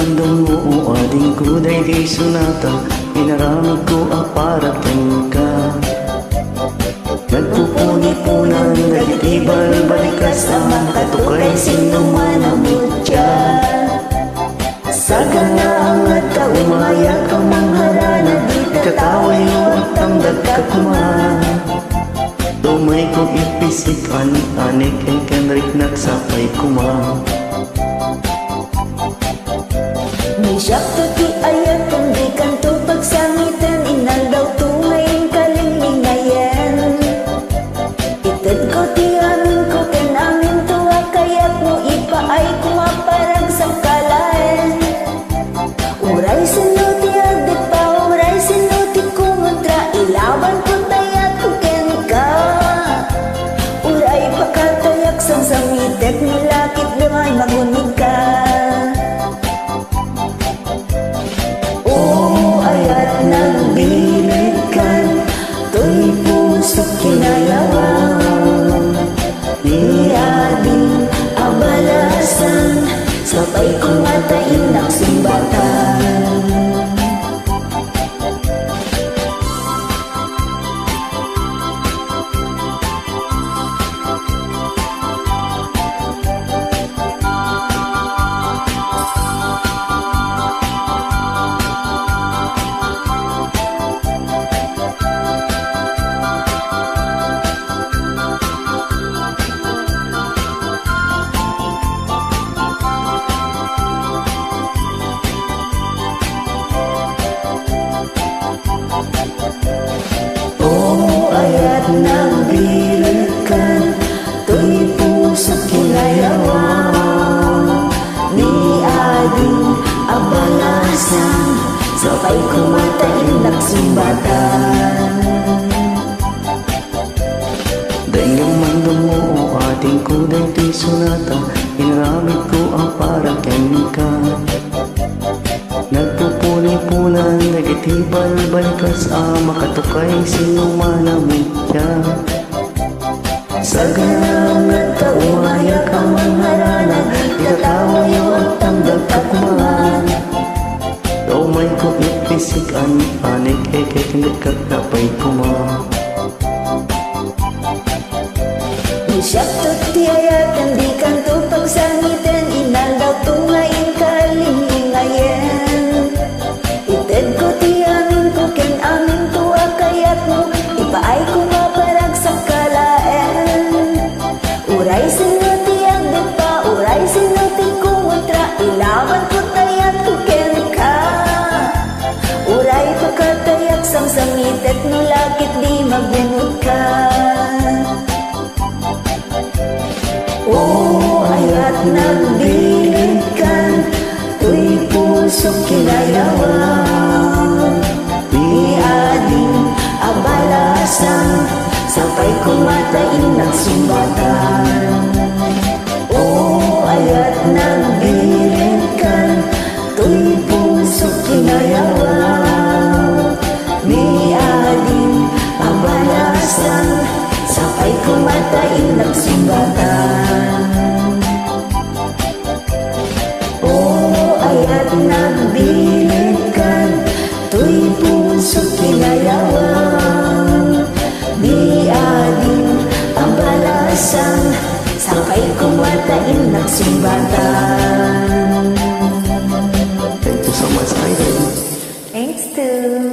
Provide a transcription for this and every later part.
mandong mo ading kuday di sunata, inaramid ko para ka. Nagpupuni-punan, nagitibal, balikas na makatukay, sinuman ang mutya. Sa ganang at kaumaya ka mangharana, di kataway mo at tamdag ka kumahan. Dumay kong ipisik, anik ay kanrik nagsapay kumahan. Ni syakto ti ayat kung di kanto pagsangitan, inaldaw tungayin kalinlingayan. Itad ko ti amin ko ken amin tuwa, kaya't mo ipaay kumaparang sangkalan. Uray sinuti agdit pa, uray sinuti kumontra, ilaban ko tayat ko ken ka. Uray pakatayak sang samitek, nilakit lumay magunig ka. Nagbilikan, to'y puso't kinayawang, di ading abalasan, sabay kumatain nagsumbatan. Nagbilikan, to'y puso't kinayawang, ni ading abalasan, sabay kumatain nagsumbatan. Dayang mandong mo ating kuday di sunata, inaramid ko para ka. Nagpupuni-punan, nagitibal, balikas makatukay, sinuman ang mutya. Sa ganang at kaumaya ka mangharana, ikatawayo at tamdag ka kumahan. Daumay ko ipisik, anik kindig ka kapay kumahan. Ni syakto ti ayatan, di kanto pagsangitan, inaldaw tungayin kalinlingayan. Ited ko ti amin ko ken amin tuwa, kaya't mo ipaay kumaparag sa kalaan. Uray sinuti agdit pa, uray sinuti kumontra, ilaban ko tayat ko ken ka. Uray pakatayak sang samitet, nulakit di magunod ka. Ayat nagbilikan, to'y puso't kinayawang, di ading abalasan, sabay kumatain nagsumbatan. Ayat nagbilikan, to'y puso't kinayawang, di ading abalasan, sabay kumatain nagsumbatan. Ayat nagbilikan, to'y puso't kinayawang, di ading abalasan, sabay kumatain nagsumbatan. Thank you so much, Idol. Thanks too.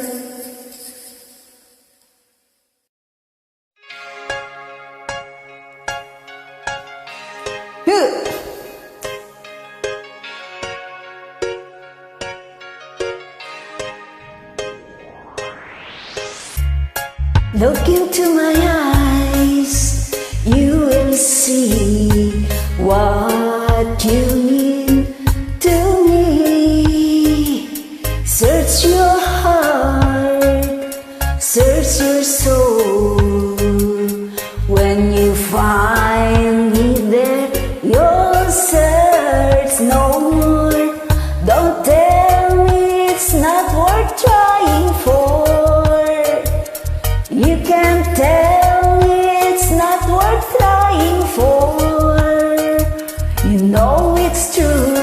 Look into my eyes, you will see what you mean to me. Search your heart, search your soul. When you find me there, you'll search no more. Don't tell me it's not worth trying for. You can't tell me it's not worth trying for. You know it's true.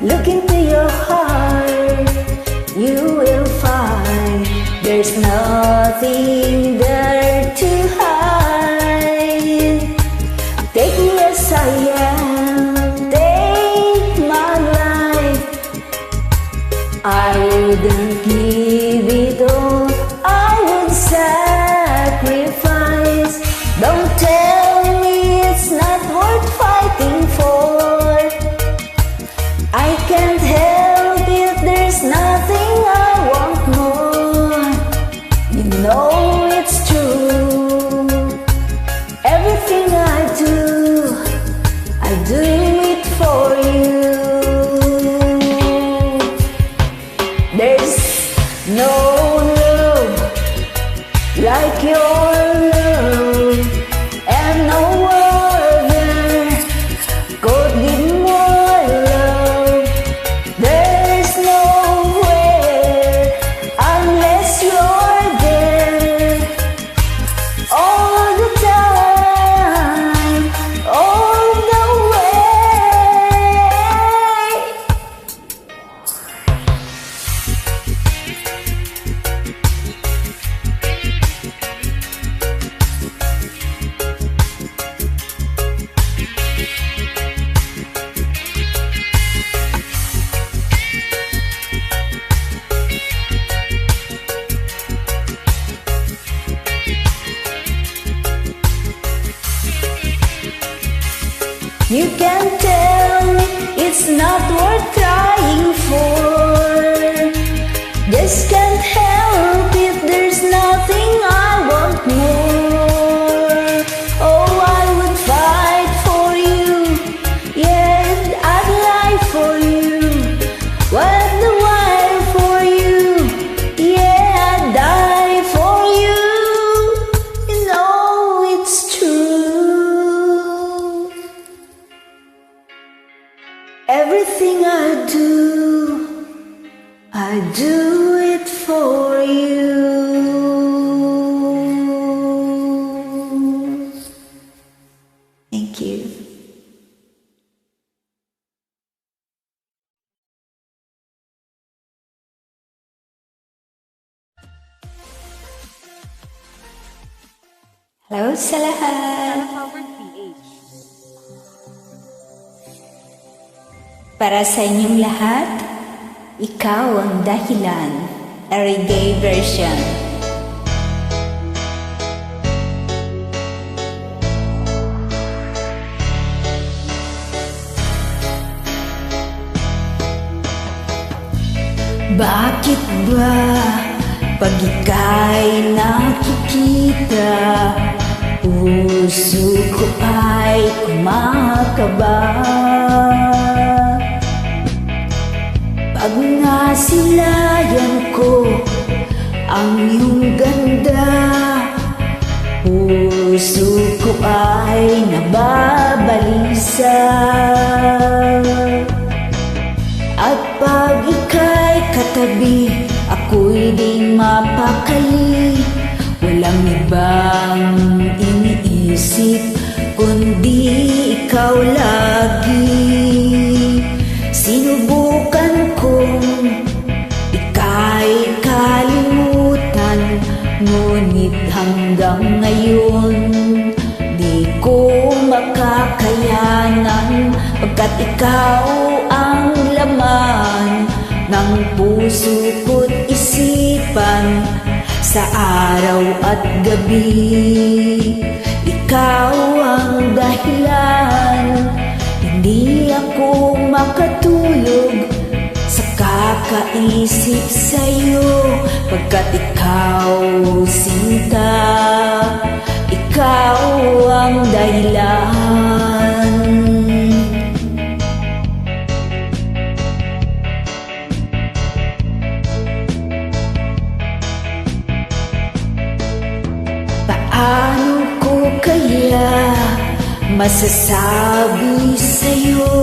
Look into your heart, you will find there's nothing there to hide. Take me as I am, take my life. I wouldn't give it all, I would sacrifice. Don't tell me it's not worth fighting for. I can't help it, there's nothing I want more. You know it's true. Everything I do it for you. There's no love like your love, and no other could give more love. There's nowhere unless you're there, all the time, all the way. You can tell me it's not worth trying for. Just can't help it, there's nothing I want more. Oh, I would fight for you, yeah, I'd lie for you. What the wire for you, yeah, I'd die for you. You know it's true. Everything I do it for you. Thank you. Hello sa lahat. Para sa inyong lahat, ikaw ang dahilan. A reggae version. Bakit ba pag ika'y nakikita, puso ko ay kumakaba? Pag nasilayan ko ang iyong ganda, puso ko ay nababalisa. At pag ika'y katabi, ako'y di mapakali. Walang ibang iniisip kundi ikaw lagi. Sinubukan kong ika'y kalimutan, ngunit hanggang ngayon di ko makakayanan, pagkat ikaw ang laman ng puso ko't isipan. Sa araw at gabi, ikaw ang dahilan. Hindi ako makatulog sa kakaisip sa'yo, pagkat ikaw, sinta, ikaw ang dahilan. Paano ko kaya masasabi sa'yo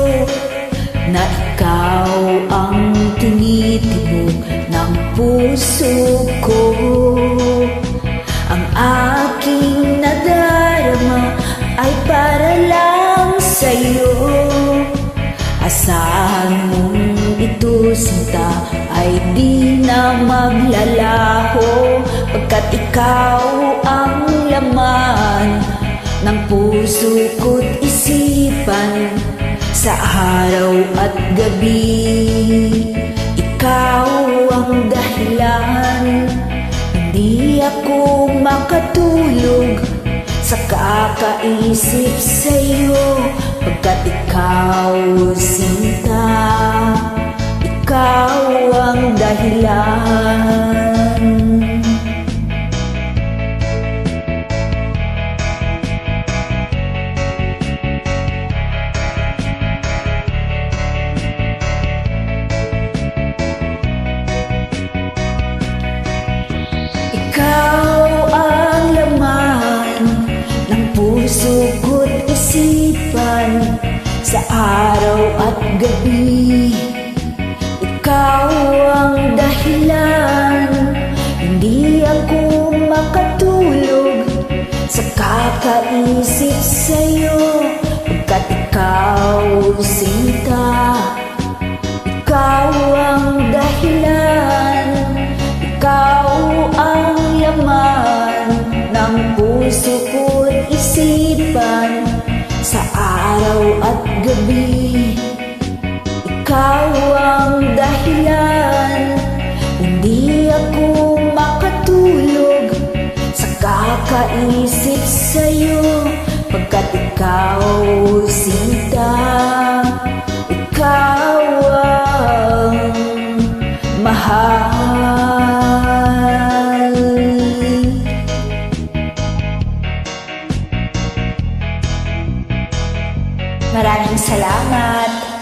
na ikaw ang tinitibok ng puso ko? Ang aking nadarama ay para lang sa'yo. Asahan mong sa'yo, sinta, ay di na maglalaho, pagkat ikaw ang laman ng puso ko't isipan, sa araw at gabi. Ikaw ang dahilan, hindi ako makatulog sa kakaisip sa'yo, pagkat ikaw, sinta, ikaw ang dahilan. Ikaw ang laman ng puso ko't isipan, sa araw at gabi. Ikaw ang dahilan, hindi ako makatulog sa kakaisip sa'yo, pagkat ikaw, sinta, ikaw ang dahilan. Ikaw ang laman ng puso ko't isipan, sa araw at gabi. Ikaw ang dahilan, hindi ako makatulog sa kakaisip sa'yo, pagkat ikaw, sinta, ikaw ang mahal. Maraming salamat.